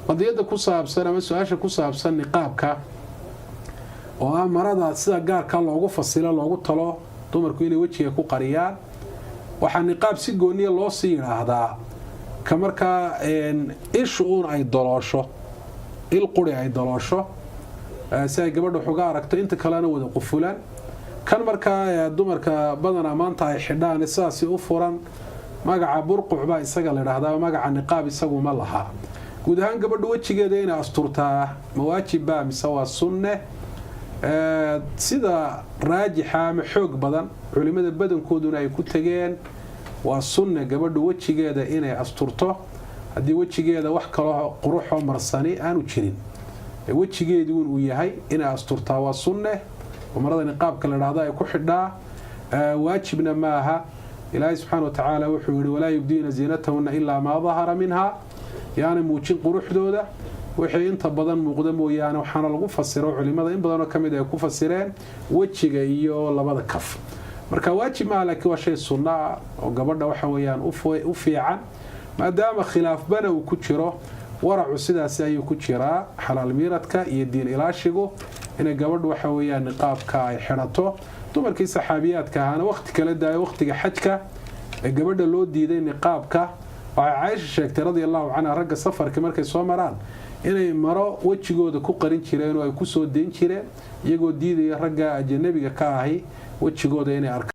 qadiyada ku saabsan ama su'aasha ku saabsan niqaabka oo marada sida gaarka loogu fasilo loogu talo dumarku inay wajiga ku qariyaan waxa niqaab si gooniya loo sii yiraahdaa ka marka ishu ay doloosho il quri ay doloosho si ay gabadhu xuga aragto inta kalena wada qufulan kan marka dumarka badana maanta ay xidhaan isaasi u furan magaca burquc baa isaga la yiraahdaa magaca niqaab isagu ma laha guud ahaan gabadhu wajigeeda inay asturtaa waajibbaa mise waa sunne sida raajixa ama xoog badan culimada badankooduna ay ku tageen waa sunne gabadhu wajigeeda inay asturto hadii wajigeeda wax kale quruxo marsani aanu jirin wajigeedu uu yahay inay asturtaa waa sunne umarada niqaabka la yiraahdo ay ku xidhaa waajibna maaha ilaahay subhanahu wa ta'ala wuxuu yiri walaa yubdiina zinatahunna illa ma dhahara minha yaani muujin quruxdooda wixii inta badan muuqda mooyaane waxaana lagu fasiro culimada in badan oo kamid ay ku fasireen wajiga iyo labada kaf marka waajib ma laakiin waa shay sunna oo gabadha waxa weeyaan u fiican maadaama khilaaf bana uu ku jiro waracu sidaas ayuu ku jiraa xalaal miiradka iyo diin ilaashigu in gabadhu waxa weeyaan niqaabka ay xirato dumarkii saxaabiyaadka ahana waqti kala daayo waqtiga xajka ee gabadha loo diiday niqaabka Aisha sheegtay radiyallahu anha ragga safarka markay soo maraan inay maro wajigooda ku qarin jireen oo ay ku soo deyn jireen iyagoo diiday ragga ajnabiga ka ahi wajigooda inay arkaan